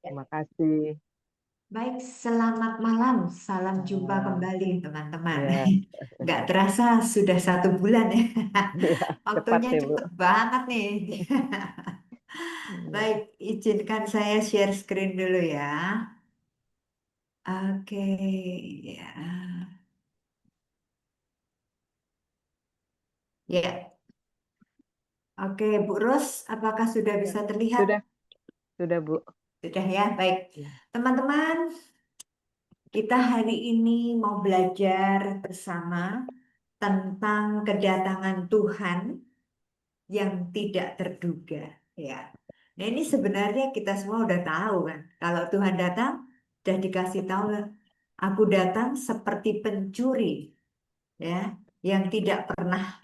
Terima kasih. Baik, selamat malam. Salam jumpa Malam. kembali, teman-teman. Ya, Nggak terasa sudah 1 bulan ya. ya, cepat Waktunya ya, Bu. cepet banget nih. Ya, Baik, izinkan saya share screen dulu ya. Oke, ya. Ya, oke, Bu Ros, apakah sudah ya. bisa terlihat? Sudah, sudah, Bu. Sudah ya, baik. Ya, Teman-teman, kita hari ini mau belajar bersama tentang kedatangan Tuhan yang tidak terduga, ya. Nah, ini sebenarnya kita semua udah tahu kan, kalau Tuhan datang udah dikasih tahu kan, aku datang seperti pencuri, ya, yang tidak pernah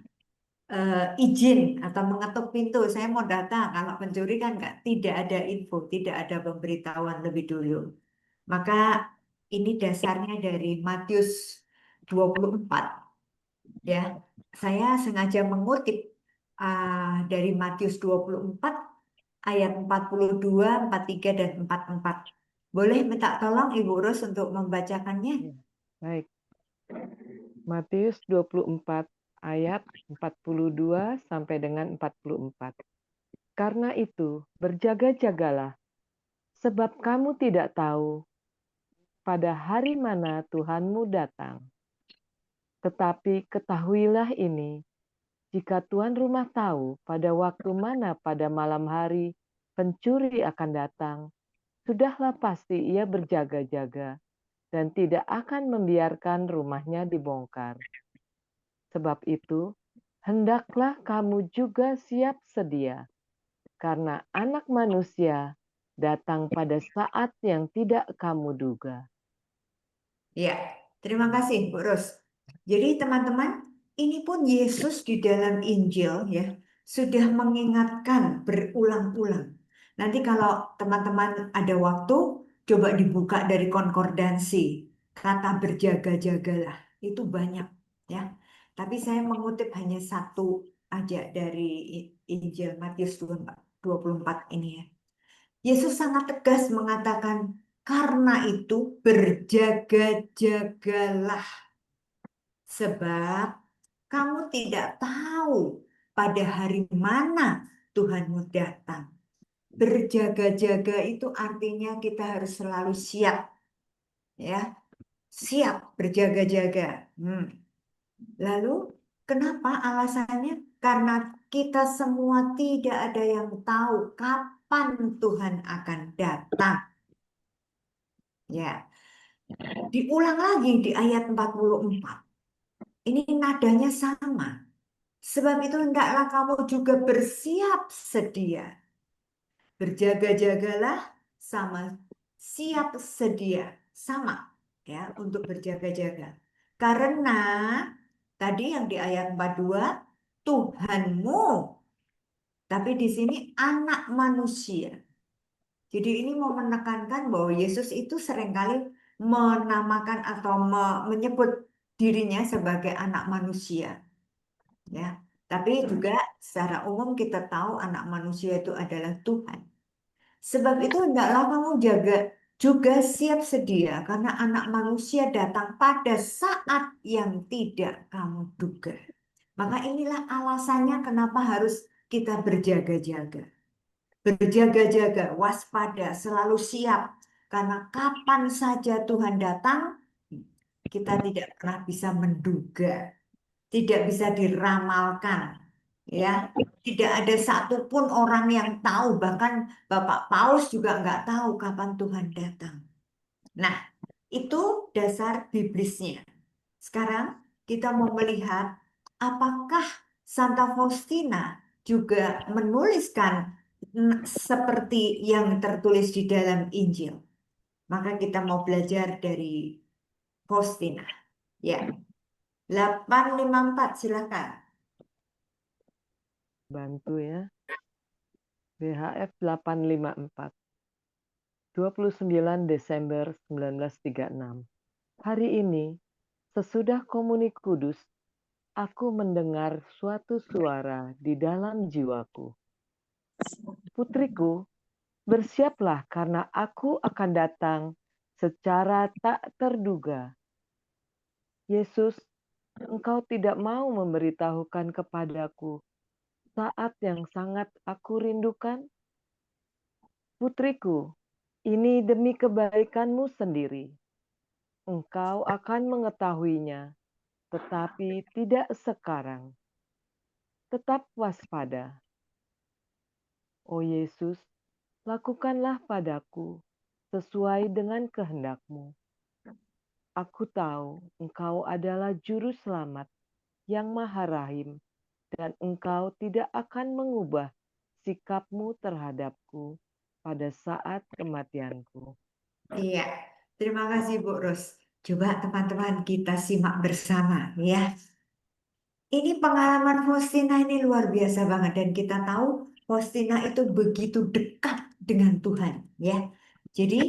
izin atau mengetuk pintu. Saya mau datang. Kalau pencuri kan nggak, tidak ada info, tidak ada pemberitahuan lebih dulu. Maka ini dasarnya dari Matius 24, ya. Saya sengaja mengutip dari Matius 24 ayat 42, 43 dan 44. Boleh minta tolong Ibu Ros untuk membacakannya? ya. Baik. Matius 24 ayat 42 sampai dengan 44. Karena itu, berjaga-jagalah, sebab kamu tidak tahu pada hari mana Tuhanmu datang. Tetapi ketahuilah ini, jika tuan rumah tahu pada waktu mana pada malam hari pencuri akan datang, sudahlah pasti ia berjaga-jaga dan tidak akan membiarkan rumahnya dibongkar. Sebab itu, hendaklah kamu juga siap sedia, karena Anak Manusia datang pada saat yang tidak kamu duga. Ya, terima kasih Bu Ros. Jadi teman-teman, ini pun Yesus di dalam Injil ya sudah mengingatkan berulang-ulang. Nanti kalau teman-teman ada waktu, coba dibuka dari konkordansi. Kata berjaga-jagalah, itu banyak ya. Tapi saya mengutip hanya satu aja dari Injil Matius 24 ini ya. Yesus sangat tegas mengatakan, karena itu berjaga-jagalah, sebab kamu tidak tahu pada hari mana Tuhanmu datang. Berjaga-jaga itu artinya kita harus selalu siap, ya, siap berjaga-jaga. Lalu kenapa alasannya? Karena kita semua tidak ada yang tahu kapan Tuhan akan datang. Ya, diulang lagi di ayat 44. Ini nadanya sama. Sebab itu hendaklah kamu juga bersiap sedia. Berjaga-jagalah sama siap sedia. Sama ya untuk berjaga-jaga. Karena tadi yang di ayat 42 Tuhanmu, tapi di sini anak manusia. Jadi ini mau menekankan bahwa Yesus itu seringkali menamakan atau menyebut dirinya sebagai anak manusia, ya. Tapi juga secara umum kita tahu anak manusia itu adalah Tuhan. Sebab itu hendaklah kamu jaga juga siap sedia karena anak manusia datang pada saat yang tidak kamu duga. Maka inilah alasannya kenapa harus kita berjaga-jaga. Berjaga-jaga, waspada, selalu siap. Karena kapan saja Tuhan datang, kita tidak pernah bisa menduga, tidak bisa diramalkan. Ya, tidak ada satupun orang yang tahu, bahkan Bapak Paus juga nggak tahu kapan Tuhan datang. Nah, itu dasar biblisnya. Sekarang kita mau melihat apakah Santa Faustina juga menuliskan seperti yang tertulis di dalam Injil. Maka kita mau belajar dari Faustina. Ya, 854 silakan. Bantu ya. BHF 854. 29 Desember 1936. Hari ini, sesudah komuni kudus, aku mendengar suatu suara di dalam jiwaku. Putriku, Bersiaplah karena aku akan datang secara tak terduga. Yesus, Engkau tidak mau memberitahukan kepadaku saat yang sangat aku rindukan? Putriku, ini demi kebaikanmu sendiri. Engkau akan mengetahuinya, tetapi tidak sekarang. Tetap waspada. Oh Yesus, lakukanlah padaku sesuai dengan kehendak-Mu. Aku tahu Engkau adalah Juru Selamat yang Maha Rahim, dan Engkau tidak akan mengubah sikap-Mu terhadapku pada saat kematianku. Iya, terima kasih Bu Ros. Coba teman-teman kita simak bersama ya. Ini pengalaman Faustina ini luar biasa banget dan kita tahu Faustina itu begitu dekat dengan Tuhan ya. Jadi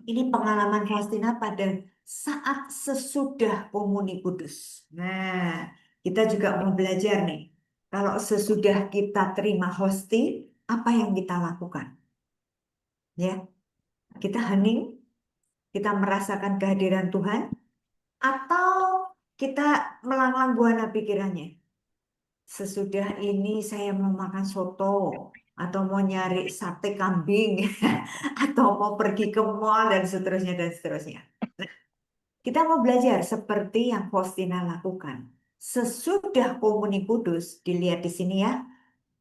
ini pengalaman Faustina pada saat sesudah komuni kudus. Nah, kita juga mau belajar nih. Kalau sesudah kita terima hosti, apa yang kita lakukan? Ya, kita hening, kita merasakan kehadiran Tuhan, atau kita melanglang buana pikirannya. Sesudah ini saya mau makan soto, atau mau nyari sate kambing, atau mau pergi ke mall, dan seterusnya, dan seterusnya. Kita mau belajar seperti yang Faustina lakukan. Sesudah komuni kudus, dilihat di sini ya,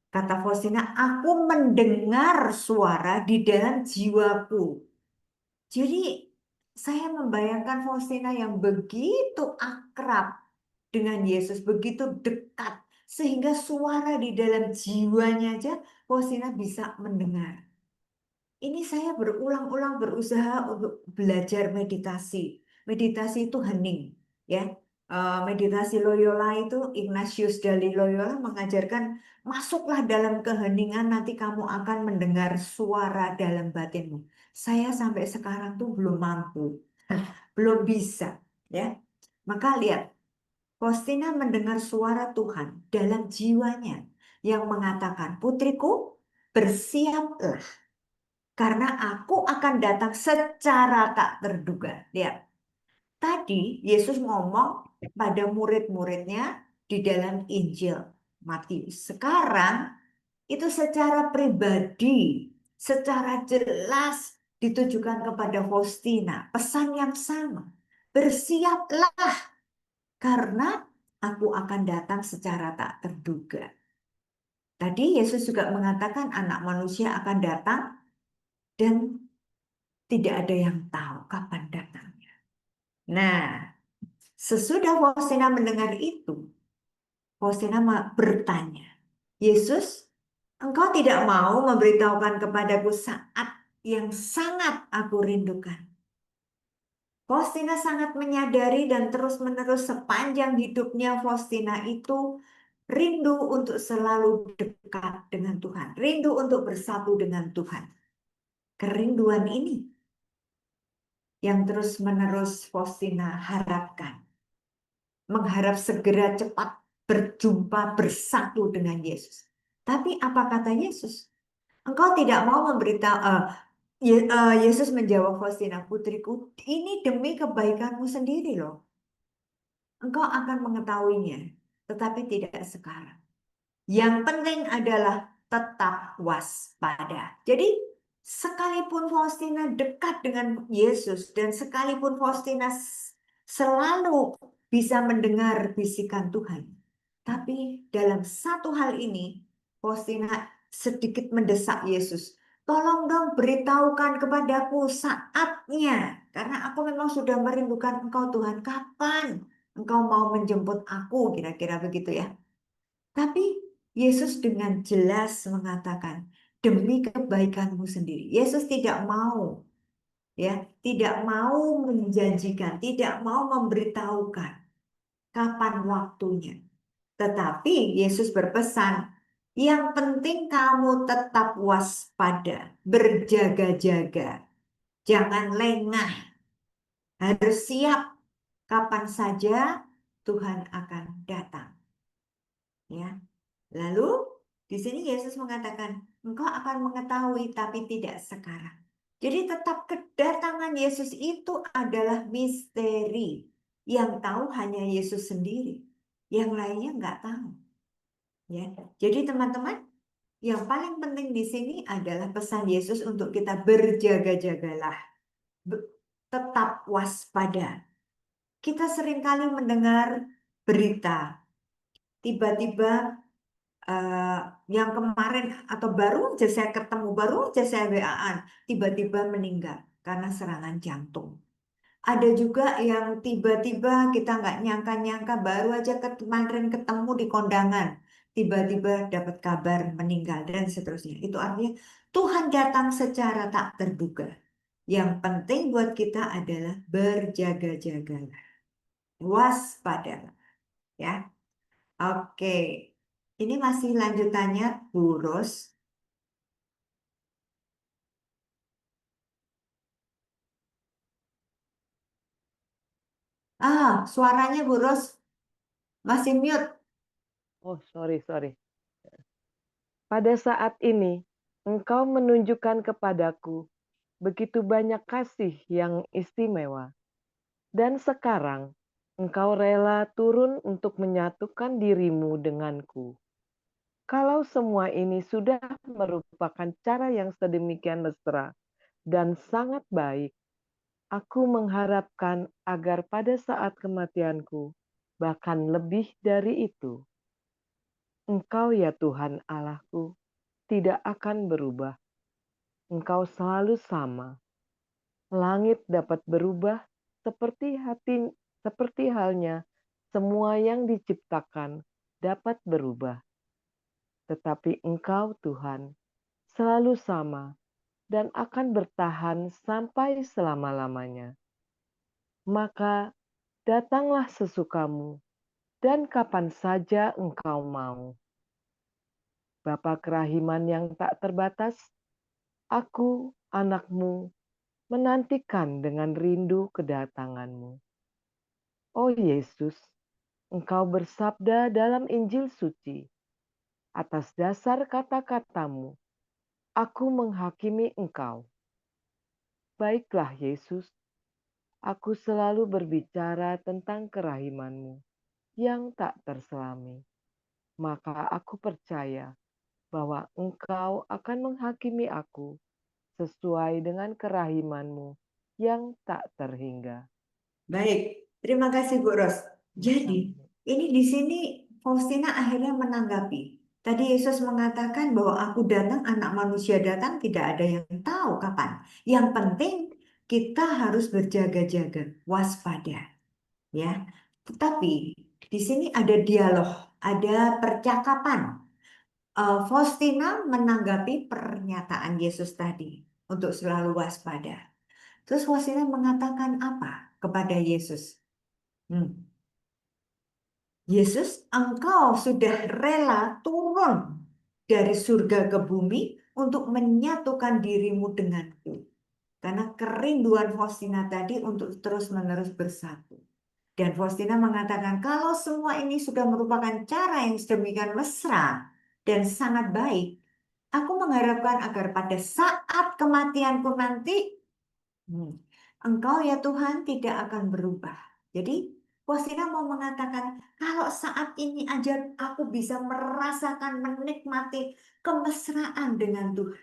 kata Faustina, aku mendengar suara di dalam jiwaku. Jadi saya membayangkan Faustina yang begitu akrab dengan Yesus, begitu dekat, sehingga suara di dalam jiwanya aja Faustina bisa mendengar. Ini saya berulang-ulang berusaha untuk belajar meditasi. Meditasi itu hening, ya. Meditasi Loyola itu Ignatius dari Loyola mengajarkan masuklah dalam keheningan, nanti kamu akan mendengar suara dalam batinmu. Saya sampai sekarang tuh belum mampu, belum bisa, ya. Maka lihat, Faustina mendengar suara Tuhan dalam jiwanya yang mengatakan, putriku, bersiaplah karena aku akan datang secara tak terduga. Lihat, tadi Yesus ngomong pada murid-muridnya di dalam Injil Matius. Sekarang itu secara pribadi, secara jelas ditujukan kepada Faustina. Pesan yang sama. Bersiaplah karena aku akan datang secara tak terduga. Tadi Yesus juga mengatakan anak manusia akan datang dan tidak ada yang tahu kapan datangnya. Nah, sesudah Faustina mendengar itu, Faustina bertanya, Yesus, engkau tidak mau memberitahukan kepadaku saat yang sangat aku rindukan. Faustina sangat menyadari dan terus-menerus sepanjang hidupnya Faustina itu rindu untuk selalu dekat dengan Tuhan, rindu untuk bersatu dengan Tuhan. Kerinduan ini yang terus-menerus Faustina harapkan. Mengharap segera cepat berjumpa bersatu dengan Yesus. Tapi apa kata Yesus? Engkau tidak mau memberitahu, Yesus menjawab Faustina, putriku, ini demi kebaikanmu sendiri loh. Engkau akan mengetahuinya, tetapi tidak sekarang. Yang penting adalah tetap waspada. Jadi sekalipun Faustina dekat dengan Yesus dan sekalipun Faustina selalu bisa mendengar bisikan Tuhan. Tapi dalam satu hal ini Faustina sedikit mendesak Yesus. Tolong dong beritahukan kepadaku saatnya. Karena aku memang sudah merindukan Engkau Tuhan. Kapan Engkau mau menjemput aku? Kira-kira begitu ya. Tapi Yesus dengan jelas mengatakan, demi kebaikanmu sendiri. Yesus tidak mau, ya, tidak mau menjanjikan, tidak mau memberitahukan kapan waktunya. Tetapi Yesus berpesan, yang penting kamu tetap waspada, berjaga-jaga, jangan lengah, harus siap kapan saja Tuhan akan datang. Ya. Lalu di sini Yesus mengatakan, engkau akan mengetahui, tapi tidak sekarang. Jadi tetap kedatangan Yesus itu adalah misteri. Yang tahu hanya Yesus sendiri. Yang lainnya nggak tahu. Ya. Jadi teman-teman, yang paling penting di sini adalah pesan Yesus untuk kita berjaga-jagalah. Tetap waspada. Kita seringkali mendengar berita, tiba-tiba eh, yang kemarin atau baru aja saya ketemu, baru aja saya WA-an, tiba-tiba meninggal karena serangan jantung. Ada juga yang tiba-tiba kita nggak nyangka-nyangka, baru aja kemarin ketemu di kondangan, tiba-tiba dapat kabar meninggal dan seterusnya. Itu artinya Tuhan datang secara tak terduga. Yang penting buat kita adalah berjaga-jaga, waspada, ya. Oke, ini masih lanjutannya, Bu Ros. Suaranya Bu Ros masih mute. Oh, sorry, sorry. Pada saat ini, Engkau menunjukkan kepadaku begitu banyak kasih yang istimewa, dan sekarang Engkau rela turun untuk menyatukan dirimu denganku. Kalau semua ini sudah merupakan cara yang sedemikian mesra dan sangat baik, aku mengharapkan agar pada saat kematianku, bahkan lebih dari itu, Engkau ya Tuhan Allahku, tidak akan berubah. Engkau selalu sama. Langit dapat berubah seperti halnya semua yang diciptakan dapat berubah. Tetapi Engkau Tuhan selalu sama dan akan bertahan sampai selama-lamanya. Maka datanglah sesukamu dan kapan saja Engkau mau. Bapa kerahiman yang tak terbatas, aku, anakmu, menantikan dengan rindu kedatanganmu. Oh Yesus, Engkau bersabda dalam Injil suci, atas dasar kata-katamu, aku menghakimi Engkau. Baiklah Yesus, aku selalu berbicara tentang kerahimanmu yang tak terselami. Maka aku percaya bahwa Engkau akan menghakimi aku sesuai dengan kerahimanmu yang tak terhingga. Baik, terima kasih Bu Ros. Jadi, Sama-sama. ini di sini Faustina akhirnya menanggapi. Tadi Yesus mengatakan bahwa aku datang, anak manusia datang, tidak ada yang tahu kapan. Yang penting kita harus berjaga-jaga, waspada, ya. Tetapi di sini ada dialog, ada percakapan. Faustina menanggapi pernyataan Yesus tadi untuk selalu waspada. Terus Faustina mengatakan apa kepada Yesus? Hmm. Yesus, engkau sudah rela turun dari surga ke bumi untuk menyatukan dirimu denganku. Karena kerinduan Faustina tadi untuk terus-menerus bersatu. Dan Faustina mengatakan, kalau semua ini sudah merupakan cara yang sedemikian mesra dan sangat baik, aku mengharapkan agar pada saat kematianku nanti, Hmm. Engkau ya Tuhan tidak akan berubah. Jadi Wasina mau mengatakan kalau saat ini aja aku bisa merasakan menikmati kemesraan dengan Tuhan.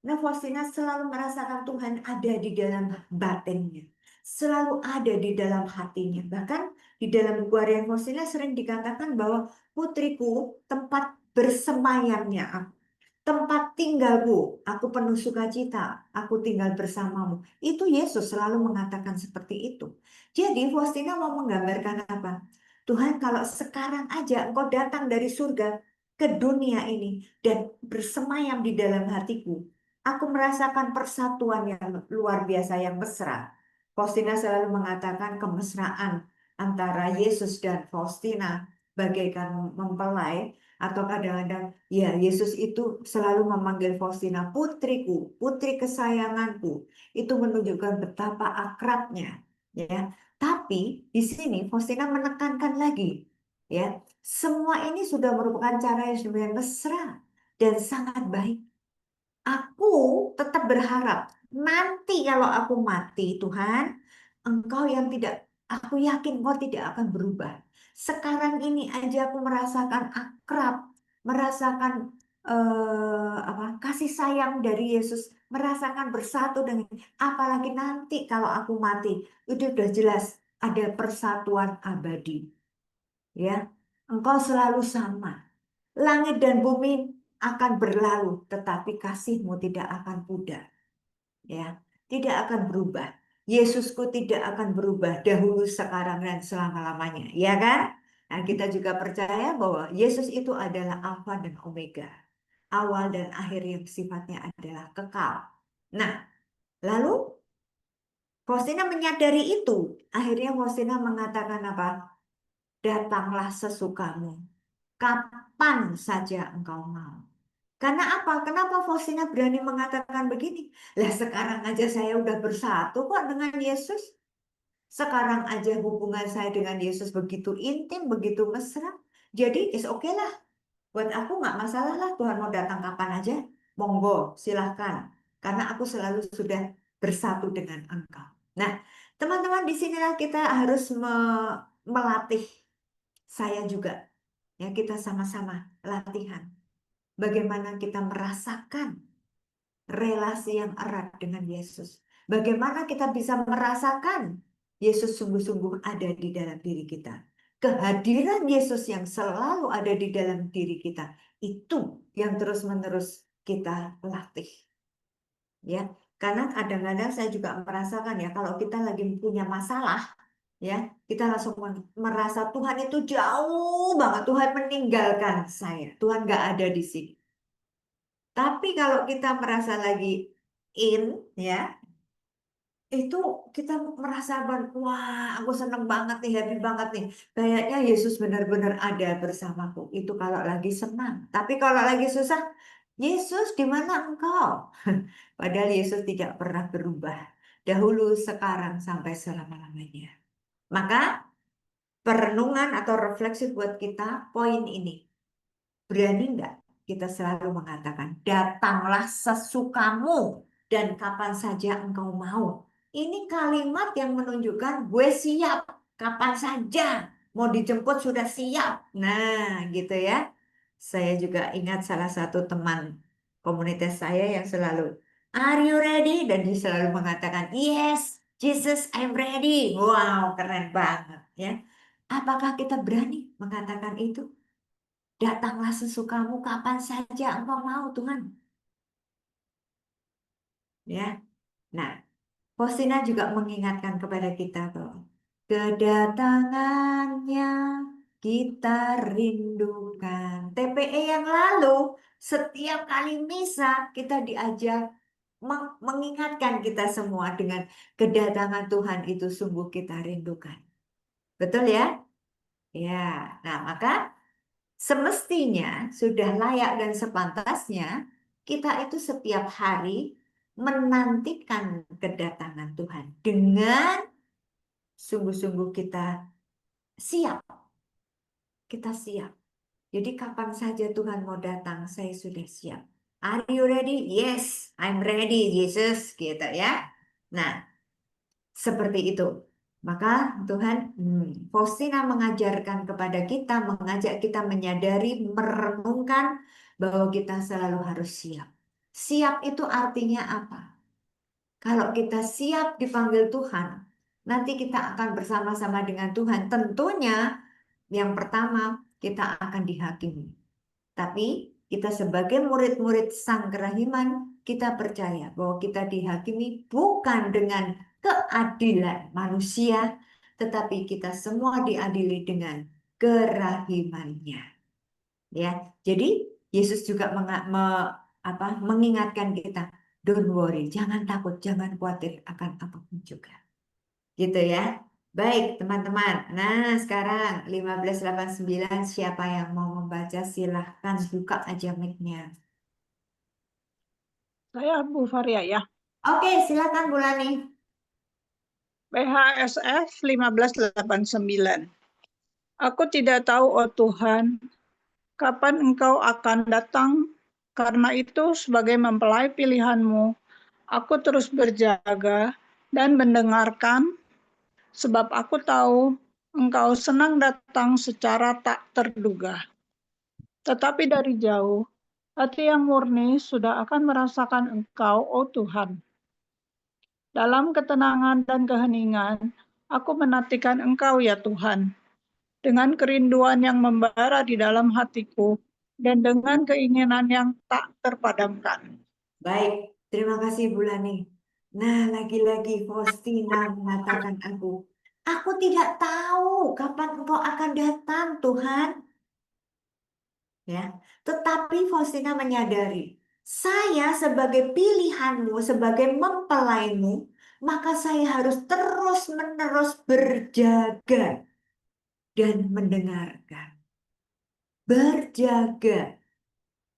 Nah, Faustina selalu merasakan Tuhan ada di dalam batinnya, selalu ada di dalam hatinya. Bahkan di dalam buku harian Faustina sering dikatakan bahwa putriku tempat bersemayamnya aku. Tempat tinggalku, aku penuh sukacita, aku tinggal bersamamu. Itu Yesus selalu mengatakan seperti itu. Jadi Faustina mau menggambarkan apa? Tuhan, kalau sekarang aja engkau datang dari surga ke dunia ini dan bersemayam di dalam hatiku, aku merasakan persatuan yang luar biasa, yang mesra. Faustina selalu mengatakan kemesraan antara Yesus dan Faustina bagaikan mempelai, atau kadang-kadang ya Yesus itu selalu memanggil Faustina putriku, putri kesayanganku. Itu menunjukkan betapa akrabnya, ya. Tapi di sini Faustina menekankan lagi, ya, semua ini sudah merupakan cara yang sebenarnya mesra dan sangat baik. Aku tetap berharap nanti kalau aku mati, Tuhan, Engkau yang tidak, aku yakin Engkau tidak akan berubah. Sekarang ini aja aku merasakan akrab, merasakan kasih sayang dari Yesus, merasakan bersatu dengan, apalagi nanti kalau aku mati, itu udah jelas ada persatuan abadi, ya. Engkau selalu sama. Langit dan bumi akan berlalu, tetapi kasih-Mu tidak akan pudar, ya, tidak akan berubah. Yesusku tidak akan berubah dahulu, sekarang, dan selama-lamanya, ya kan? Nah, kita juga percaya bahwa Yesus itu adalah Alfa dan Omega, awal dan akhir yang sifatnya adalah kekal. Nah, lalu Faustina menyadari itu. Akhirnya Faustina mengatakan apa? Datanglah sesukamu, kapan saja engkau mau. Karena apa? Kenapa Faustina berani mengatakan begini? Lah sekarang aja saya udah bersatu kok dengan Yesus. Sekarang aja hubungan saya dengan Yesus begitu intim, begitu mesra. Jadi is oke lah. Buat aku nggak masalah lah, Tuhan mau datang kapan aja. Monggo, silahkan. Karena aku selalu sudah bersatu dengan Engkau. Nah, teman-teman, di sinilah kita harus melatih, saya juga. Ya, kita sama-sama latihan. Bagaimana kita merasakan relasi yang erat dengan Yesus. Bagaimana kita bisa merasakan Yesus sungguh-sungguh ada di dalam diri kita. Kehadiran Yesus yang selalu ada di dalam diri kita. Itu yang terus-menerus kita latih. Ya, karena kadang-kadang saya juga merasakan, ya, kalau kita lagi punya masalah, ya, kita langsung merasa Tuhan itu jauh banget, Tuhan meninggalkan saya, Tuhan nggak ada di sini. Tapi kalau kita merasa lagi in, ya, itu kita merasa wah, aku seneng banget nih, happy banget nih. Kayaknya Yesus benar-benar ada bersamaku. Itu kalau lagi senang. Tapi kalau lagi susah, Yesus di mana engkau? Padahal Yesus tidak pernah berubah. Dahulu, sekarang, sampai selama-lamanya. Maka perenungan atau refleksi buat kita, poin ini. Berani nggak kita selalu mengatakan, datanglah sesukamu dan kapan saja engkau mau. Ini kalimat yang menunjukkan gue siap kapan saja. Mau dijemput sudah siap. Nah, gitu ya. Saya juga ingat salah satu teman komunitas saya yang selalu, are you ready? Dan dia selalu mengatakan, yes, Jesus, I'm ready. Wow, keren banget, ya. Apakah kita berani mengatakan itu? Datanglah sesukamu kapan saja engkau mau, Tuhan. Ya. Nah, Faustina juga mengingatkan kepada kita bahwa kedatangannya kita rindukan. TPE yang lalu, setiap kali misa kita diajak mengingatkan kita semua dengan kedatangan Tuhan itu sungguh kita rindukan. Betul ya? Ya. Nah, maka semestinya sudah layak dan sepantasnya kita itu setiap hari menantikan kedatangan Tuhan dengan sungguh-sungguh kita siap. Kita siap. Jadi kapan saja Tuhan mau datang, saya sudah siap. Are you ready? Yes, I'm ready, Jesus, gitu ya. Nah, seperti itu. Maka Tuhan, Faustina mengajarkan kepada kita, mengajak kita menyadari, merenungkan bahwa kita selalu harus siap. Siap itu artinya apa? Kalau kita siap dipanggil Tuhan, nanti kita akan bersama-sama dengan Tuhan. Tentunya yang pertama kita akan dihakimi. Tapi kita sebagai murid-murid Sang Kerahiman, kita percaya bahwa kita dihakimi bukan dengan keadilan manusia, tetapi kita semua diadili dengan kerahimannya. Ya, jadi Yesus juga mengingatkan kita, don't worry, jangan takut, jangan khawatir akan apapun juga. Gitu ya. Baik, teman-teman. Nah, sekarang 1589 siapa yang mau membaca silahkan buka aja mic-nya. Saya Bu Faria ya. Oke, silakan Bu Lani. PHSF 1589. Aku tidak tahu, oh Tuhan, kapan Engkau akan datang Karena itu, sebagai mempelai pilihan-Mu, aku terus berjaga dan mendengarkan, sebab aku tahu Engkau senang datang secara tak terduga. Tetapi dari jauh, hati yang murni sudah akan merasakan Engkau, oh Tuhan. Dalam ketenangan dan keheningan, aku menantikan Engkau ya Tuhan, dengan kerinduan yang membara di dalam hatiku, dan dengan keinginan yang tak terpadamkan. Baik, terima kasih Bu Lani. Nah, lagi-lagi Faustina mengatakan aku tidak tahu kapan Engkau akan datang, Tuhan. Ya, tetapi Faustina menyadari, saya sebagai pilihanmu, sebagai mempelaimu, maka saya harus terus-menerus berjaga dan mendengarkan. Berjaga.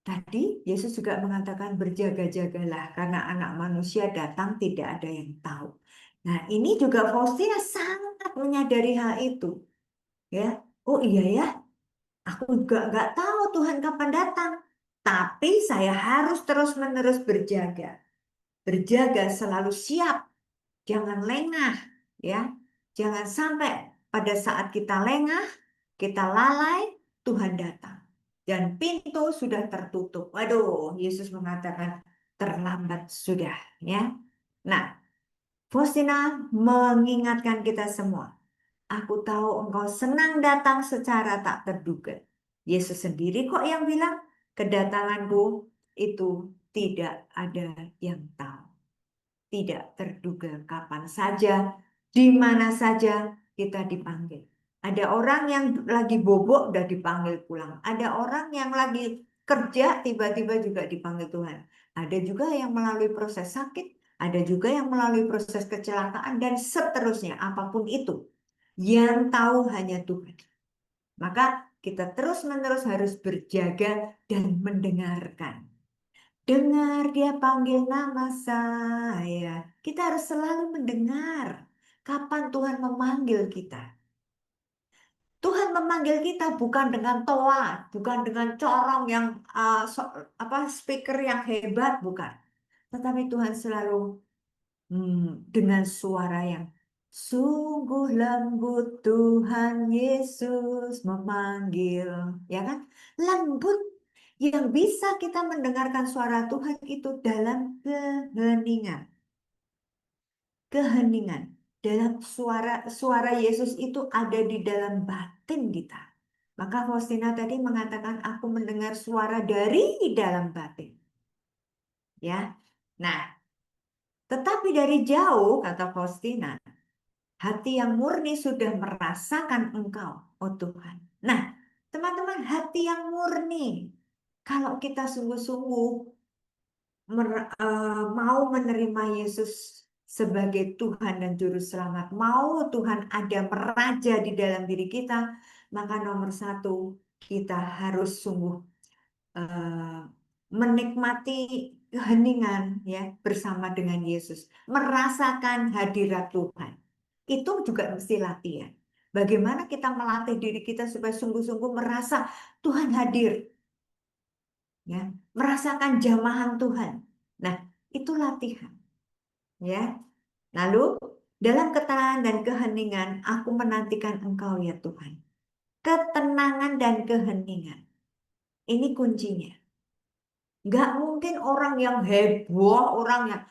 Tadi Yesus juga mengatakan berjaga-jagalah karena anak manusia datang tidak ada yang tahu. Nah, ini juga Faustina sangat menyadari hal itu. Ya, oh iya ya, aku juga nggak tahu Tuhan kapan datang. Tapi saya harus terus-menerus berjaga. Berjaga selalu siap, jangan lengah, ya. Jangan sampai pada saat kita lengah, kita lalai, Tuhan datang. Dan pintu sudah tertutup. Waduh, Yesus mengatakan terlambat sudah, ya. Nah, Faustina mengingatkan kita semua. Aku tahu engkau senang datang secara tak terduga. Yesus sendiri kok yang bilang, kedatanganku itu tidak ada yang tahu. Tidak terduga kapan saja, di mana saja kita dipanggil. Ada orang yang lagi bobok udah dipanggil pulang. Ada orang yang lagi kerja tiba-tiba juga dipanggil Tuhan. Ada juga yang melalui proses sakit, ada juga yang melalui proses kecelakaan dan seterusnya apapun itu. Yang tahu hanya Tuhan. Maka kita terus-menerus harus berjaga dan mendengarkan. Dengar dia panggil nama saya. Kita harus selalu mendengar kapan Tuhan memanggil kita. Tuhan memanggil kita bukan dengan toa, bukan dengan corong yang speaker yang hebat, bukan. Tetapi Tuhan selalu dengan suara yang sungguh lembut Tuhan Yesus memanggil, ya kan? Lembut yang bisa kita mendengarkan suara Tuhan itu dalam keheningan. Keheningan. Dalam suara Yesus itu ada di dalam batin kita. Maka Faustina tadi mengatakan aku mendengar suara dari dalam batin. Ya. Nah, tetapi dari jauh kata Faustina, hati yang murni sudah merasakan Engkau, oh Tuhan. Nah, teman-teman, hati yang murni. Kalau kita sungguh-sungguh mau menerima Yesus sebagai Tuhan dan Juru Selamat, mau Tuhan ada meraja di dalam diri kita, maka nomor satu, kita harus sungguh menikmati keheningan ya bersama dengan Yesus, merasakan hadirat Tuhan. Itu juga mesti latihan. Bagaimana kita melatih diri kita supaya sungguh-sungguh merasa Tuhan hadir, ya, merasakan jamahan Tuhan. Nah, itu latihan, ya. Lalu dalam ketenangan dan keheningan, aku menantikan Engkau ya Tuhan. Ketenangan dan keheningan, ini kuncinya. Nggak mungkin orang yang heboh, orang yang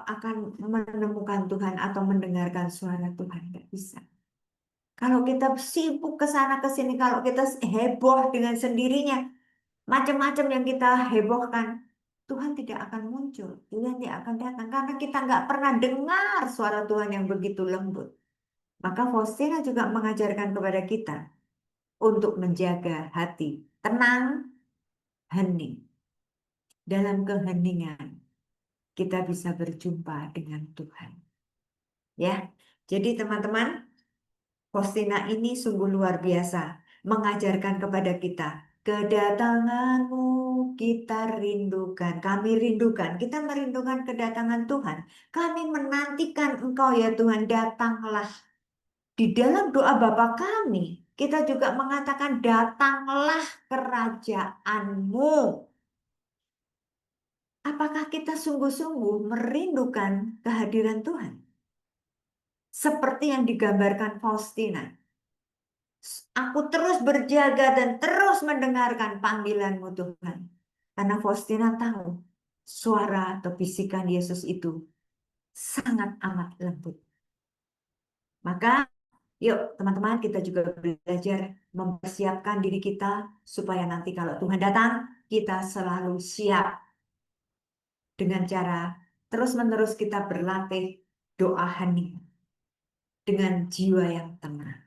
akan menemukan Tuhan atau mendengarkan suara Tuhan. Nggak bisa. Kalau kita sibuk ke sana ke sini, kalau kita heboh dengan sendirinya, macam-macam yang kita hebohkan, Tuhan tidak akan muncul. Tuhan tidak akan datang karena kita nggak pernah dengar suara Tuhan yang begitu lembut. Maka Faustina juga mengajarkan kepada kita untuk menjaga hati tenang, hening. Dalam keheningan kita bisa berjumpa dengan Tuhan. Ya, jadi teman-teman, Faustina ini sungguh luar biasa mengajarkan kepada kita, kedatanganmu kita rindukan, kami rindukan, kita merindukan kedatangan Tuhan. Kami menantikan Engkau ya Tuhan, datanglah. Di dalam doa Bapa kami, kita juga mengatakan datanglah kerajaanmu. apakah kita sungguh-sungguh merindukan kehadiran Tuhan? Seperti yang digambarkan Faustina. Aku terus berjaga dan terus mendengarkan panggilan-Mu Tuhan. Karena Faustina tahu suara atau bisikan Yesus itu sangat amat lembut. Maka yuk teman-teman, kita juga belajar mempersiapkan diri kita supaya nanti kalau Tuhan datang, kita selalu siap dengan cara terus-menerus kita berlatih doa hening dengan jiwa yang tenang.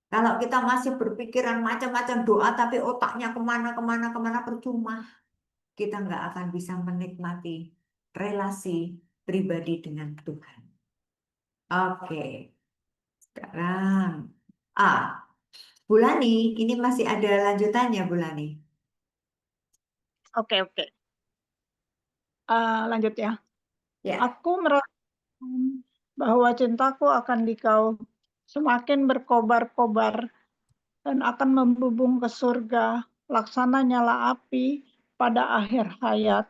Kalau kita masih berpikiran macam-macam doa tapi otaknya kemana-kemana percuma, kita nggak akan bisa menikmati relasi pribadi dengan Tuhan. Oke, sekarang Bulani, ini masih ada lanjutannya Bulani. Oke. Lanjut ya. Ya, Aku merasakan bahwa cintaku akan dikau semakin berkobar-kobar dan akan membubung ke surga, laksana nyala api pada akhir hayat.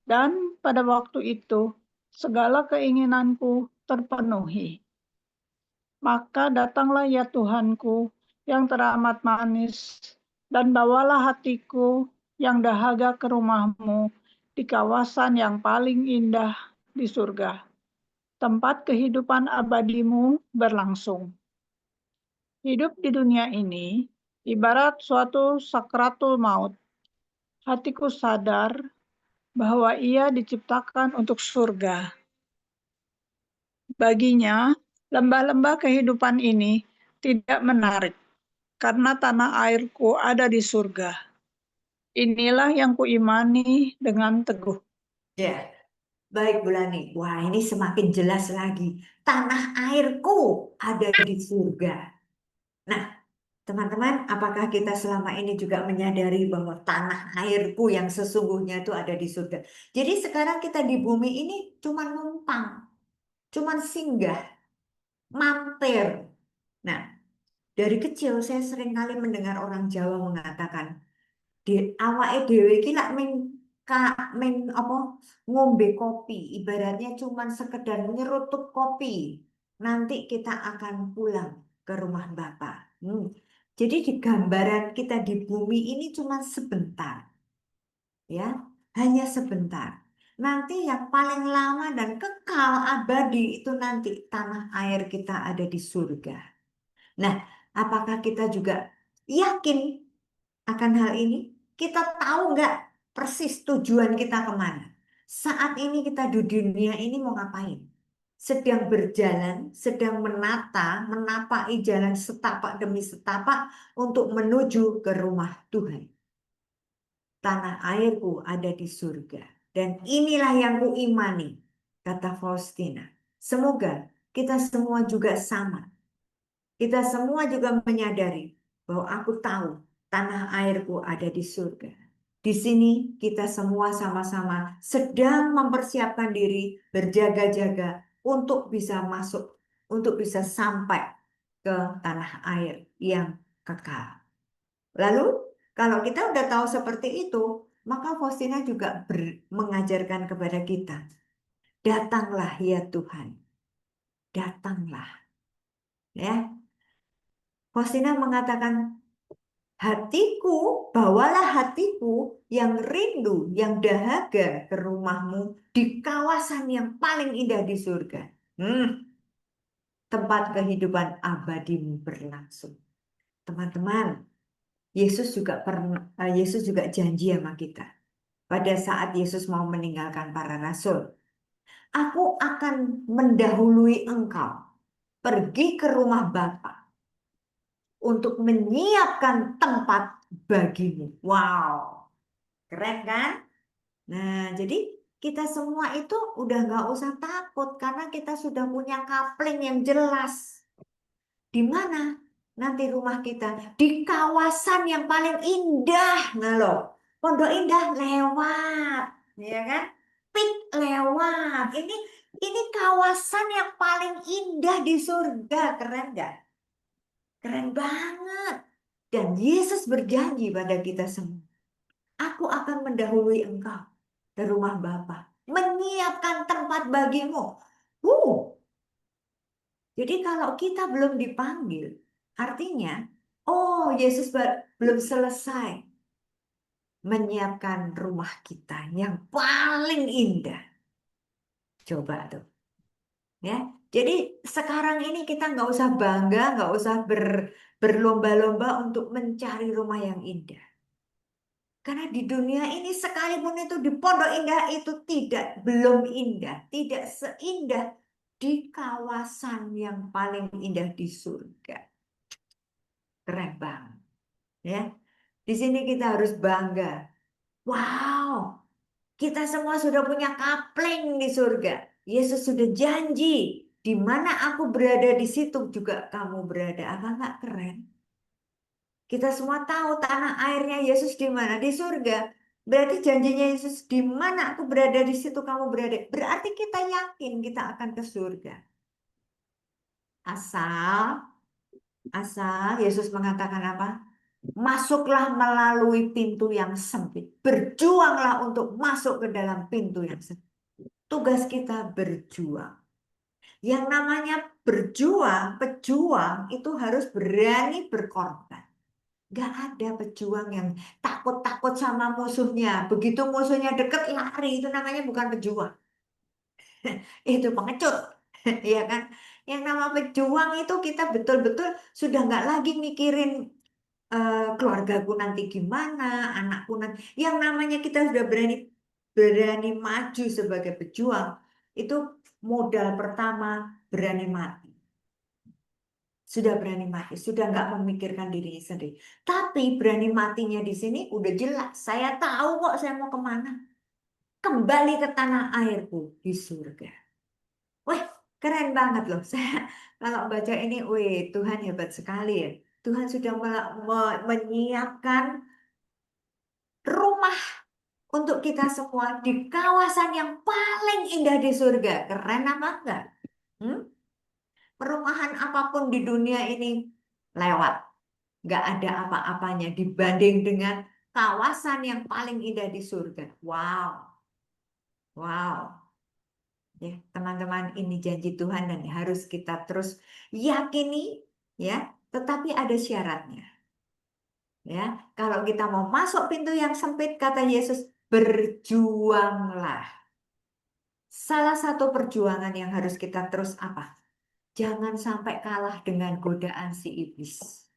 Dan pada waktu itu, segala keinginanku terpenuhi. Maka datanglah ya Tuhanku yang teramat manis, dan bawalah hatiku yang dahaga ke rumah-Mu di kawasan yang paling indah di surga, tempat kehidupan abadi-Mu berlangsung. Hidup di dunia ini ibarat suatu sakratul maut. Hatiku sadar bahwa ia diciptakan untuk surga. Baginya, lembah-lembah kehidupan ini tidak menarik, karena tanah airku ada di surga. Inilah yang kuimani dengan teguh. ya. Baik Bulani. Wah, ini semakin jelas lagi. Tanah airku ada di surga. Nah, teman-teman, apakah kita selama ini juga menyadari bahwa tanah airku yang sesungguhnya itu ada di surga? Jadi sekarang kita di bumi ini cuma numpang, cuma singgah, mampir. Nah, dari kecil saya sering kali mendengar orang Jawa mengatakan, di awake dhewe iki lak apa ngombe kopi, ibaratnya cuma sekedar nyerutup kopi. Nanti kita akan pulang ke rumah Bapak. Jadi di gambaran kita di bumi ini cuma sebentar, ya, hanya sebentar. Nanti yang paling lama dan kekal abadi itu nanti tanah air kita ada di surga. Nah, apakah kita juga yakin akan hal ini? Kita tahu nggak persis tujuan kita kemana? Saat ini kita di dunia ini mau ngapain? Sedang berjalan, sedang menapai jalan setapak demi setapak untuk menuju ke rumah Tuhan. Tanah airku ada di surga. Dan inilah yang kuimani, kata Faustina. Semoga kita semua juga sama. Kita semua juga menyadari bahwa aku tahu tanah airku ada di surga. Di sini kita semua sama-sama sedang mempersiapkan diri, berjaga-jaga untuk bisa masuk, untuk bisa sampai ke tanah air yang kekal. Lalu, kalau kita udah tahu seperti itu, maka Faustina juga mengajarkan kepada kita, datanglah ya Tuhan, datanglah. Ya, Faustina mengatakan, hatiku, bawalah hatiku yang rindu, yang dahaga ke rumahmu di kawasan yang paling indah di surga. Tempat kehidupan abadimu berlangsung. Teman-teman, Yesus juga janji sama kita. Pada saat Yesus mau meninggalkan para rasul, aku akan mendahului engkau pergi ke rumah Bapa untuk menyiapkan tempat bagimu. Wow, keren kan? Nah, jadi kita semua itu udah nggak usah takut karena kita sudah punya kapling yang jelas. Di mana nanti rumah kita? Di kawasan yang paling indah. Nah loh, Pondok Indah lewat, ya kan? Pik lewat. Ini kawasan yang paling indah di surga, keren nggak? Keren banget. Dan Yesus berjanji pada kita semua, aku akan mendahului engkau. dan rumah Bapa, menyiapkan tempat bagimu. Uh, jadi kalau kita belum dipanggil, artinya, oh Yesus belum selesai menyiapkan rumah kita yang paling indah. Coba tuh, ya. Jadi sekarang ini kita nggak usah bangga, nggak usah berlomba-lomba untuk mencari rumah yang indah. Karena di dunia ini sekalipun itu di Pondok Indah itu belum indah, tidak seindah di kawasan yang paling indah di surga. Keren banget, ya. Di sini kita harus bangga. Wow, kita semua sudah punya kapling di surga. Yesus sudah janji, di mana aku berada di situ juga kamu berada. Apa nggak keren? Kita semua tahu tanah airnya Yesus di mana? Di surga. Berarti janjinya Yesus di mana aku berada di situ kamu berada. Berarti kita yakin kita akan ke surga. Asal Yesus mengatakan apa? Masuklah melalui pintu yang sempit. Berjuanglah untuk masuk ke dalam pintu yang sempit. Tugas kita berjuang. Yang namanya berjuang, pejuang itu harus berani berkorban. Gak ada pejuang yang takut-takut sama musuhnya. Begitu musuhnya deket lari, itu namanya bukan pejuang. Itu pengecut, ya kan? Yang nama pejuang itu kita betul-betul sudah nggak lagi mikirin keluargaku nanti gimana, anakku nanti. Yang namanya kita sudah berani berani maju sebagai pejuang, itu modal pertama berani mati. Sudah berani mati, sudah nggak memikirkan dirinya sendiri. Tapi berani matinya di sini udah jelas. Saya tahu kok saya mau kemana. Kembali ke tanah airku di surga. Wah, keren banget loh. Saya kalau baca ini, wih, Tuhan hebat sekali ya. Tuhan sudah menyiapkan rumah untuk kita semua di kawasan yang paling indah di surga. Keren apa enggak? Hmm? Perumahan apapun di dunia ini lewat. Nggak ada apa-apanya dibanding dengan kawasan yang paling indah di surga. Wow, wow. Ya, teman-teman, ini janji Tuhan dan harus kita terus yakini, ya. Tetapi ada syaratnya, ya. Kalau kita mau masuk pintu yang sempit, kata Yesus, berjuanglah. Salah satu perjuangan yang harus kita terus apa? Jangan sampai kalah dengan godaan si iblis.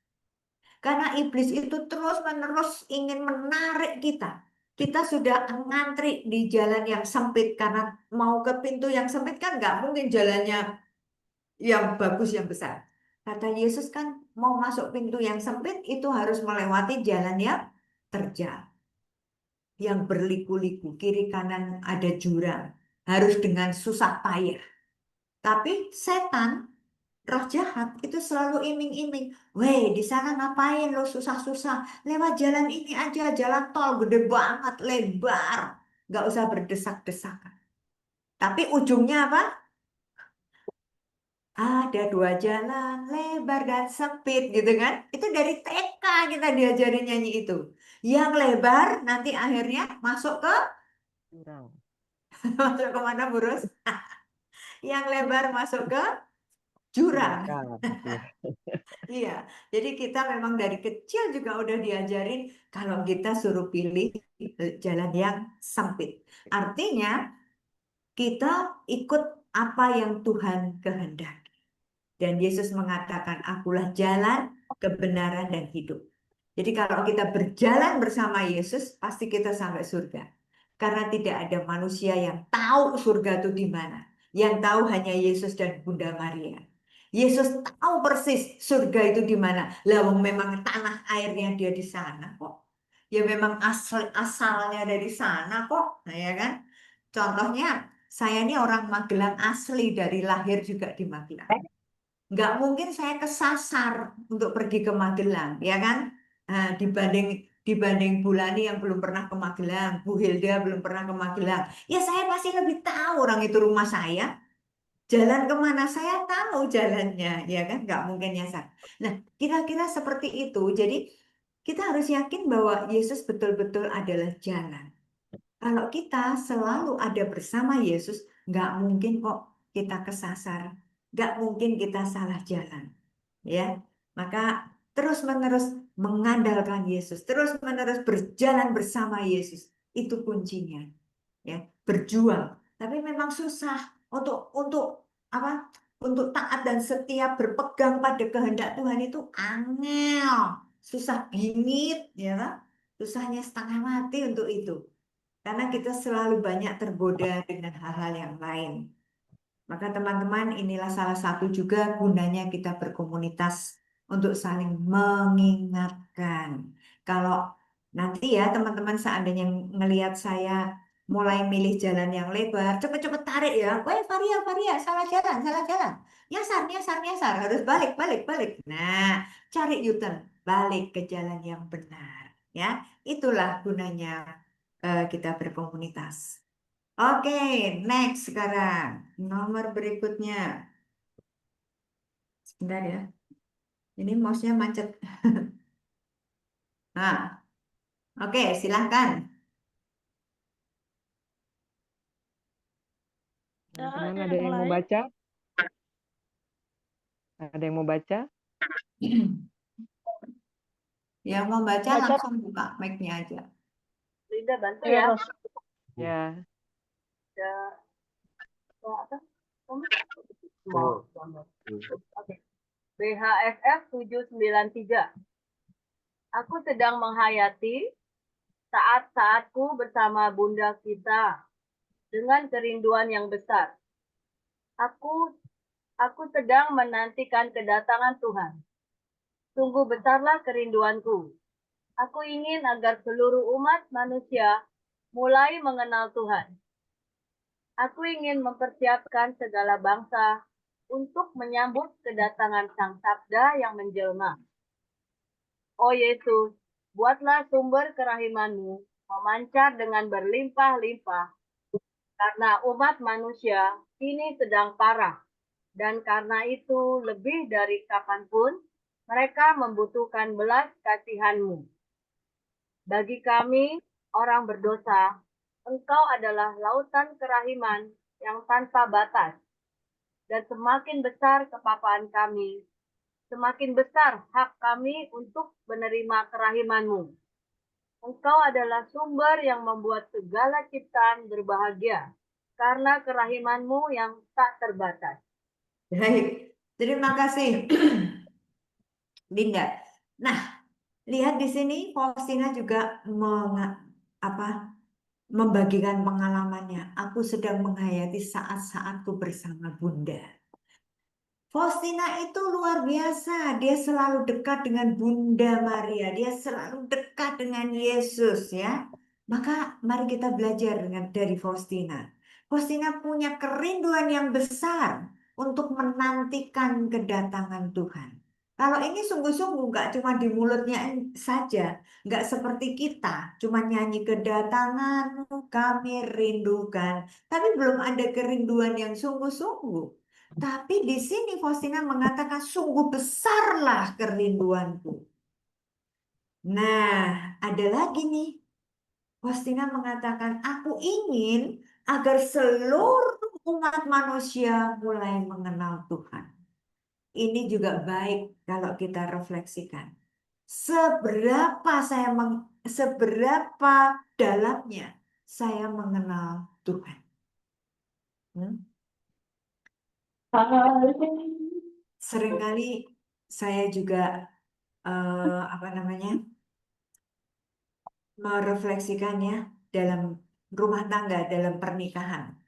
Karena iblis itu terus-menerus ingin menarik kita. Kita sudah ngantri di jalan yang sempit karena mau ke pintu yang sempit kan nggak mungkin jalannya yang bagus yang besar. Kata Yesus kan mau masuk pintu yang sempit itu harus melewati jalan yang terjal. Yang berliku-liku, kiri kanan ada jurang. Harus dengan susah payah. Tapi setan, roh jahat itu selalu iming-iming. Weh, di sana ngapain lo susah-susah? Lewat jalan ini aja, jalan tol gede banget, lebar. Gak usah berdesak-desakan. Tapi ujungnya apa? Ada dua jalan, lebar dan sempit gitu kan. Itu dari TK kita diajarin nyanyi itu. Yang lebar nanti akhirnya masuk ke, Kurang. masuk ke mana Burus? Yang lebar masuk ke jurang. Neraka. Ya. Iya, jadi kita memang dari kecil juga udah diajarin kalau kita suruh pilih jalan yang sempit. Artinya kita ikut apa yang Tuhan kehendaki. Dan Yesus mengatakan, akulah jalan, kebenaran, dan hidup. Jadi kalau kita berjalan bersama Yesus, pasti kita sampai surga. Karena tidak ada manusia yang tahu surga itu di mana. Yang tahu hanya Yesus dan Bunda Maria. Yesus tahu persis surga itu di mana. Lah memang tanah airnya dia di sana kok. Ya memang asalnya dari sana kok. Nah, ya kan? Contohnya, saya ini orang Magelang asli dari lahir juga di Magelang. Nggak mungkin saya kesasar untuk pergi ke Magelang, ya kan? Nah, dibanding Bulani yang belum pernah ke Magelang, Bu Hilda belum pernah ke Magelang. Ya saya pasti lebih tahu orang itu rumah saya. Jalan kemana saya tahu jalannya, ya kan? Nggak mungkin nyasar. Nah, kira-kira seperti itu. Jadi kita harus yakin bahwa Yesus betul-betul adalah jalan. Kalau kita selalu ada bersama Yesus, nggak mungkin kok kita kesasar, nggak mungkin kita salah jalan, ya. Maka terus-menerus mengandalkan Yesus, terus-menerus berjalan bersama Yesus, itu kuncinya, ya. Berjuang, tapi memang susah untuk apa? Untuk taat dan setia berpegang pada kehendak Tuhan itu angel, susah bingit, ya kan? Susahnya setengah mati untuk itu. Karena kita selalu banyak tergoda dengan hal-hal yang lain. Maka teman-teman, inilah salah satu juga gunanya kita berkomunitas untuk saling mengingatkan. Kalau nanti ya teman-teman seandainya ngelihat saya mulai milih jalan yang lebar, cepet-cepet tarik ya. Weh, Varia, Varia, salah jalan, salah jalan. Nyasar, nyasar, nyasar. Harus balik, balik, balik. Nah, cari U-turn, balik ke jalan yang benar. Ya, itulah gunanya kita berkomunitas. Oke, next sekarang. Nomor berikutnya. Sebentar ya. Ini mouse-nya macet. Nah, oke, silahkan. Teman-teman ada yang mau baca? Ada yang mau baca? Yang mau baca Baca. langsung buka mic-nya aja. Linda bantu Ya, ya. Ros. Ya. Oke. BHFF 793. Aku sedang menghayati saat-saatku bersama Bunda kita dengan kerinduan yang besar. Aku sedang menantikan kedatangan Tuhan. Sungguh besarlah kerinduanku. Aku ingin agar seluruh umat manusia mulai mengenal Tuhan. Aku ingin mempersiapkan segala bangsa untuk menyambut kedatangan Sang Sabda yang menjelma. Oh Yesus, buatlah sumber kerahiman-Mu memancar dengan berlimpah-limpah, karena umat manusia ini sedang parah, dan karena itu lebih dari kapanpun mereka membutuhkan belas kasihan-Mu. Bagi kami, orang berdosa, Engkau adalah lautan kerahiman yang tanpa batas, dan semakin besar kepapaan kami, semakin besar hak kami untuk menerima kerahiman-Mu. Engkau adalah sumber yang membuat segala ciptaan berbahagia, karena kerahiman-Mu yang tak terbatas. Baik, terima kasih, Linda. Nah, lihat di sini Faustina juga membagikan pengalamannya. Aku sedang menghayati saat-saatku bersama Bunda. Faustina itu luar biasa. Dia selalu dekat dengan Bunda Maria. Dia selalu dekat dengan Yesus, ya. Maka mari kita belajar dari Faustina. Faustina punya kerinduan yang besar untuk menantikan kedatangan Tuhan. Kalau ini sungguh-sungguh nggak cuma di mulutnya saja, nggak seperti kita, cuma nyanyi kedatanganmu kami rindukan, tapi belum ada kerinduan yang sungguh-sungguh. Tapi di sini Faustina mengatakan sungguh besarlah kerinduanku. Nah, ada lagi nih. Faustina mengatakan, aku ingin agar seluruh umat manusia mulai mengenal Tuhan. Ini juga baik kalau kita refleksikan. Seberapa dalamnya saya mengenal Tuhan. Seringkali saya juga merefleksikannya dalam rumah tangga, dalam pernikahan.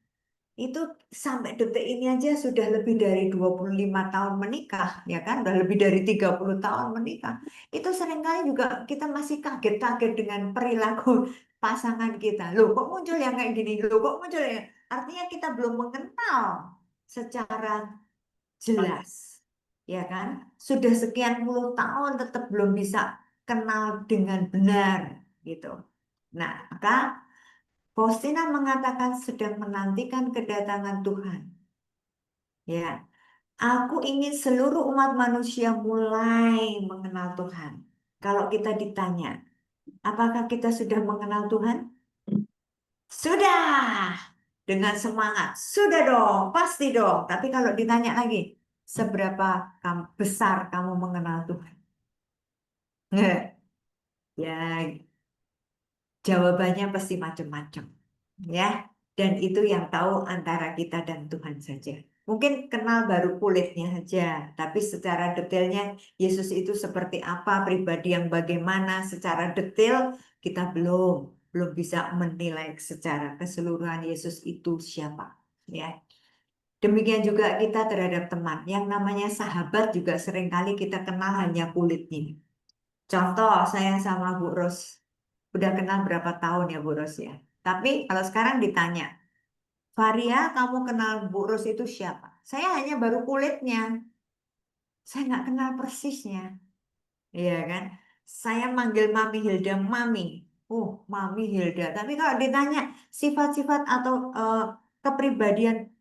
Itu sampai detik ini aja sudah lebih dari 25 tahun menikah, ya kan? Sudah lebih dari 30 tahun menikah. Itu seringkali juga kita masih kaget-kaget dengan perilaku pasangan kita. Loh, kok muncul yang kayak gini? Loh, kok muncul ya? Artinya kita belum mengenal secara jelas, ya kan? Sudah sekian puluh tahun tetap belum bisa kenal dengan benar, gitu. Nah, maka Faustina mengatakan sedang menantikan kedatangan Tuhan. Ya, aku ingin seluruh umat manusia mulai mengenal Tuhan. Kalau kita ditanya, apakah kita sudah mengenal Tuhan? Sudah. Dengan semangat. Sudah dong, pasti dong. Tapi kalau ditanya lagi, seberapa besar kamu mengenal Tuhan? Ya, jawabannya pasti macam-macam. Ya, dan itu yang tahu antara kita dan Tuhan saja. Mungkin kenal baru kulitnya saja, tapi secara detailnya Yesus itu seperti apa, pribadi yang bagaimana, secara detail kita belum bisa menilai secara keseluruhan Yesus itu siapa. Ya, demikian juga kita terhadap teman. Yang namanya sahabat juga seringkali kita kenal hanya kulitnya. Contoh, saya sama Bu Ros udah kenal berapa tahun ya Bu Ros ya. Tapi kalau sekarang ditanya, Varia, kamu kenal Bu Ros itu siapa? Saya hanya baru kulitnya. Saya nggak kenal persisnya. Iya kan? Saya manggil Mami Hilda Mami. Mami Hilda. Tapi kalau ditanya sifat-sifat atau kepribadian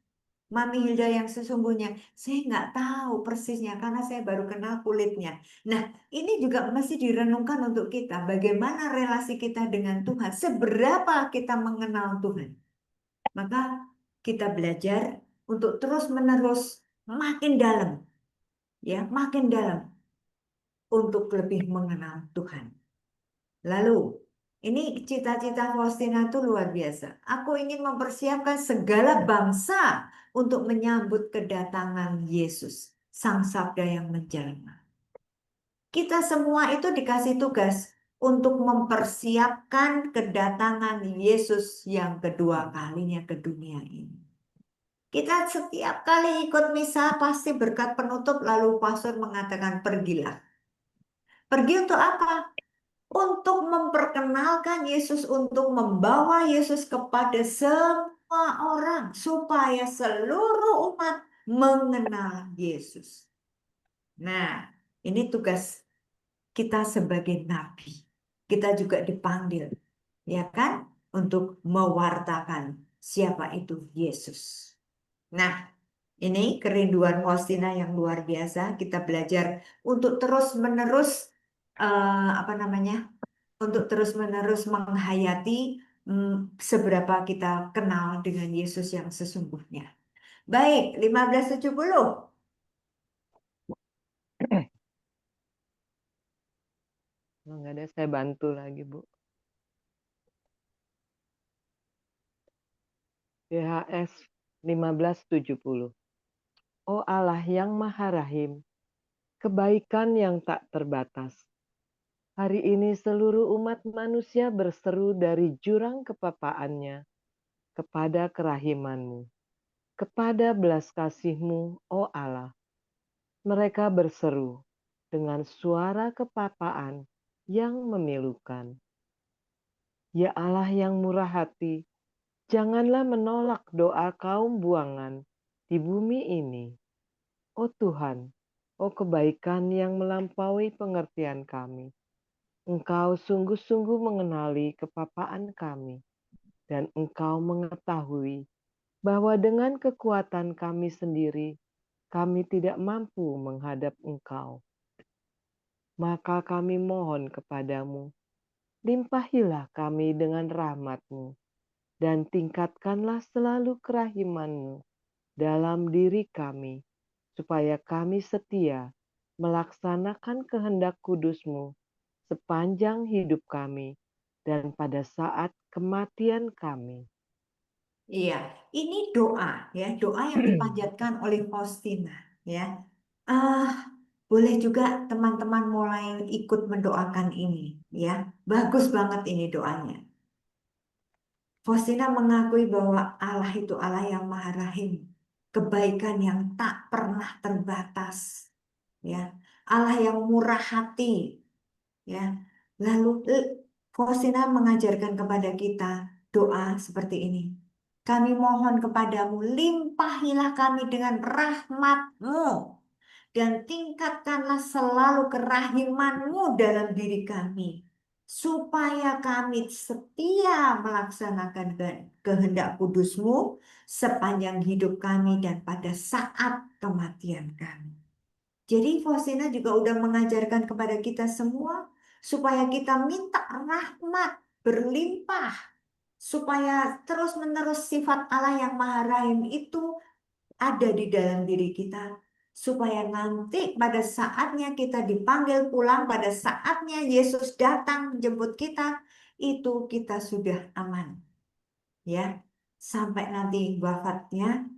Mami Hilda yang sesungguhnya, saya nggak tahu persisnya karena saya baru kenal kulitnya. Nah, ini juga mesti direnungkan untuk kita. Bagaimana relasi kita dengan Tuhan? Seberapa kita mengenal Tuhan? Maka kita belajar untuk terus-menerus makin dalam, ya, makin dalam untuk lebih mengenal Tuhan. Lalu, ini cita-cita Faustina itu luar biasa. Aku ingin mempersiapkan segala bangsa untuk menyambut kedatangan Yesus, Sang Sabda yang menjelma. Kita semua itu dikasih tugas untuk mempersiapkan kedatangan Yesus yang kedua kalinya ke dunia ini. Kita setiap kali ikut misa pasti berkat penutup lalu pastor mengatakan pergilah. Pergi untuk apa? Untuk memperkenalkan Yesus, untuk membawa Yesus kepada semua orang supaya seluruh umat mengenal Yesus. Nah, ini tugas kita sebagai nabi. Kita juga dipanggil, ya kan, untuk mewartakan siapa itu Yesus. Nah, ini kerinduan Faustina yang luar biasa. Kita belajar untuk terus-menerus untuk terus-menerus menghayati seberapa kita kenal dengan Yesus yang sesungguhnya. Baik, 1570. Nggak ada, saya bantu lagi, Bu. YHS 1570. Oh Allah yang Maha Rahim, kebaikan yang tak terbatas. Hari ini seluruh umat manusia berseru dari jurang kepapaannya kepada kerahiman-Mu, kepada belas kasih-Mu, oh Allah. Mereka berseru dengan suara kepapaan yang memilukan. Ya Allah yang murah hati, janganlah menolak doa kaum buangan di bumi ini. Oh Tuhan, oh kebaikan yang melampaui pengertian kami. Engkau sungguh-sungguh mengenali kepapaan kami, dan Engkau mengetahui bahwa dengan kekuatan kami sendiri, kami tidak mampu menghadap Engkau. Maka kami mohon kepadamu, limpahilah kami dengan rahmat-Mu, dan tingkatkanlah selalu kerahiman-Mu dalam diri kami, supaya kami setia melaksanakan kehendak kudus-Mu sepanjang hidup kami dan pada saat kematian kami. Iya, ini doa ya, doa yang dipanjatkan oleh Faustina ya. Boleh juga teman-teman mulai ikut mendoakan ini ya. Bagus banget ini doanya. Faustina mengakui bahwa Allah itu Allah yang Maha Rahim, kebaikan yang tak pernah terbatas, ya, Allah yang murah hati, ya. Lalu Faustina mengajarkan kepada kita doa seperti ini. Kami mohon kepadamu, limpahilah kami dengan rahmat-Mu dan tingkatkanlah selalu kerahiman-Mu dalam diri kami, supaya kami setia melaksanakan kehendak kudus-Mu sepanjang hidup kami dan pada saat kematian kami. Jadi Faustina juga udah mengajarkan kepada kita semua supaya kita minta rahmat berlimpah supaya terus-menerus sifat Allah yang Maha Rahim itu ada di dalam diri kita, supaya nanti pada saatnya kita dipanggil pulang, pada saatnya Yesus datang menjemput kita, itu kita sudah aman, ya. Sampai nanti wafatnya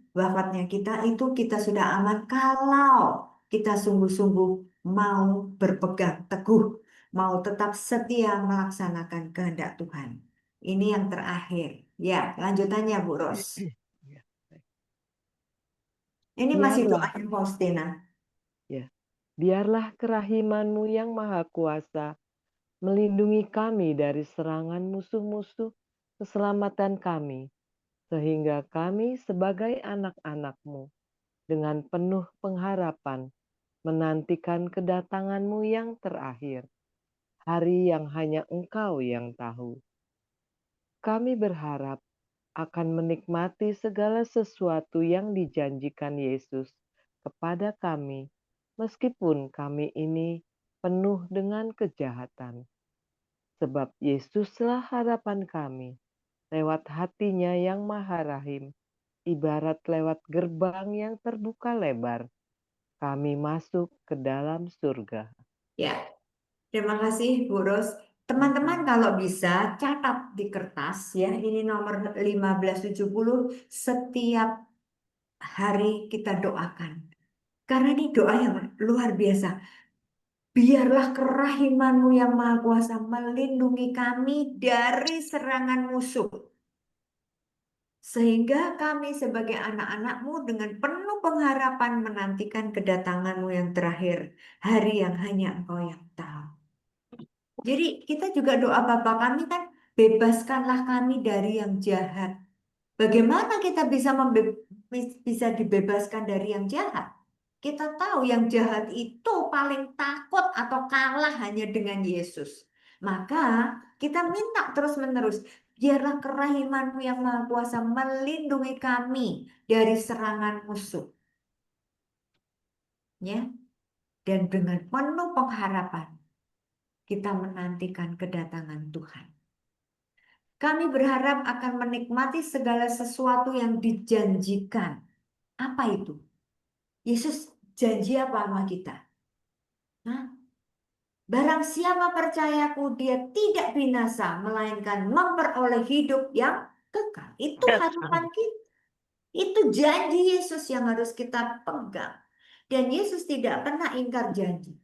kita itu kita sudah aman kalau kita sungguh-sungguh mau berpegang teguh, mau tetap setia melaksanakan kehendak Tuhan. Ini yang terakhir. Ya, lanjutannya Bu Ros. Ya, baik. Ini masih Biarlah, doanya Faustina. ya, biarlah kerahimanmu yang maha kuasa melindungi kami dari serangan musuh-musuh keselamatan kami, sehingga kami sebagai anak-anak-Mu dengan penuh pengharapan menantikan kedatangan-Mu yang terakhir, hari yang hanya Engkau yang tahu. Kami berharap akan menikmati segala sesuatu yang dijanjikan Yesus kepada kami, meskipun kami ini penuh dengan kejahatan. Sebab Yesuslah harapan kami, lewat hatinya yang maha rahim, ibarat lewat gerbang yang terbuka lebar, kami masuk ke dalam surga. Ya, terima kasih Bu Ros. Teman-teman kalau bisa catat di kertas ya, ini nomor 1570 setiap hari kita doakan. Karena ini doa yang luar biasa. Biarlah kerahimanmu yang maha kuasa melindungi kami dari serangan musuh. Sehingga kami sebagai anak-anak-Mu dengan penuh pengharapan menantikan kedatangan-Mu yang terakhir, hari yang hanya Engkau yang tahu. Jadi kita juga doa Bapa kami kan, bebaskanlah kami dari yang jahat. Bagaimana kita bisa dibebaskan dari yang jahat? Kita tahu yang jahat itu paling takut atau kalah hanya dengan Yesus. Maka kita minta terus-menerus, biarlah kerahiman-Mu yang maha kuasa melindungi kami dari serangan musuh. Ya, dan dengan penuh pengharapan kita menantikan kedatangan Tuhan. Kami berharap akan menikmati segala sesuatu yang dijanjikan. Apa itu? Yesus janji apa sama kita? Hah? Barang siapa percayaku, dia tidak binasa, melainkan memperoleh hidup yang kekal. Itu harapan kita. Itu janji Yesus yang harus kita pegang. Dan Yesus tidak pernah ingkar janji.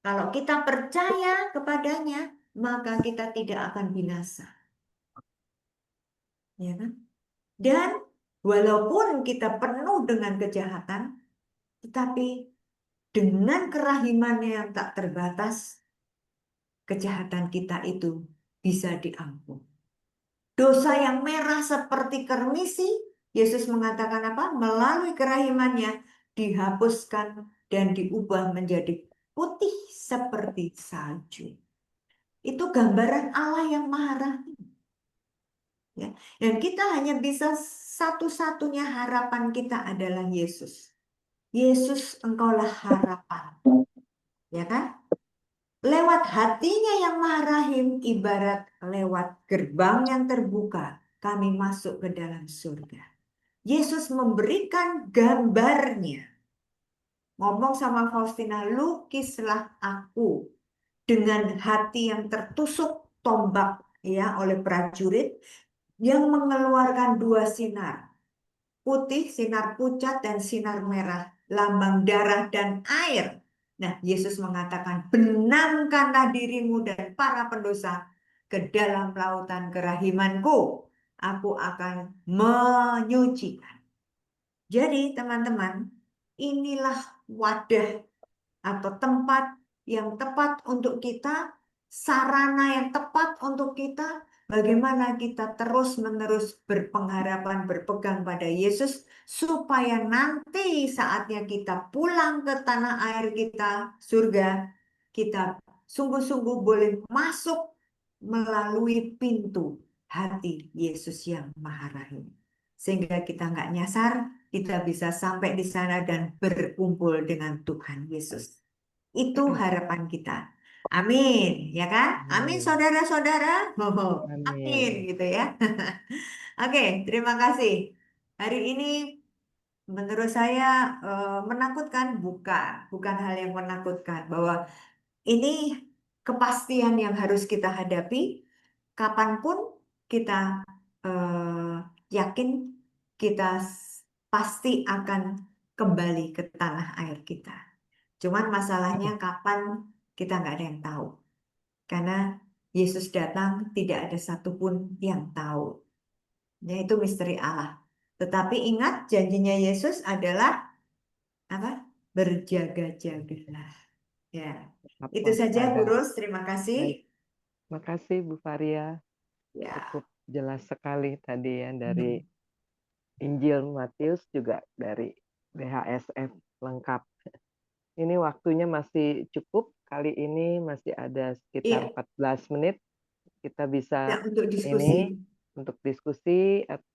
Kalau kita percaya kepadanya, maka kita tidak akan binasa. Ya kan? Dan walaupun kita penuh dengan kejahatan, tetapi dengan kerahimannya yang tak terbatas, kejahatan kita itu bisa diampuni. Dosa yang merah seperti kermisi, Yesus mengatakan apa? Melalui kerahimannya dihapuskan dan diubah menjadi putih seperti salju. Itu gambaran Allah yang maha rahim. Ya. Dan kita hanya bisa satu-satunya harapan kita adalah Yesus. Yesus, Engkaulah harapan. Ya kan? Lewat hatinya yang maha rahim, ibarat lewat gerbang yang terbuka, kami masuk ke dalam surga. Yesus memberikan gambarnya. Ngomong sama Faustina, lukislah aku dengan hati yang tertusuk tombak ya oleh prajurit yang mengeluarkan dua sinar. Putih, sinar pucat, dan sinar merah, lambang darah dan air. Nah, Yesus mengatakan, benamkanlah dirimu dan para pendosa ke dalam lautan kerahimanku. Aku akan menyucikan. Jadi, teman-teman, inilah wadah atau tempat yang tepat untuk kita, sarana yang tepat untuk kita, bagaimana kita terus-menerus berpengharapan, berpegang pada Yesus, supaya nanti saatnya kita pulang ke tanah air kita, surga, kita sungguh-sungguh boleh masuk melalui pintu hati Yesus yang Maha Rahim. Sehingga kita nggak nyasar, kita bisa sampai di sana dan berkumpul dengan Tuhan Yesus. Itu harapan kita. Amin, ya kan? Amin, Amin. saudara-saudara. Amin, Amin. gitu ya. Oke, terima kasih. Hari ini menurut saya menakutkan, bukan hal yang menakutkan, bahwa ini kepastian yang harus kita hadapi kapanpun kita yakin kita pasti akan kembali ke tanah air kita. Cuman masalahnya kapan kita nggak ada yang tahu. Karena Yesus datang tidak ada satupun yang tahu. Ya, itu misteri Allah. Tetapi ingat janjinya Yesus adalah apa? Berjaga-jagalah. Ya, Tetap itu saja Bu waspada. Ros. Terima Baik, kasih. makasih Bu Varia. Ya. Cukup jelas sekali tadi ya dari Hmm. Injil Matius juga dari BHSF lengkap. Ini waktunya masih cukup. Kali ini masih ada sekitar Iya, 14 menit. Kita ya, bisa untuk ini diskusi. untuk diskusi atau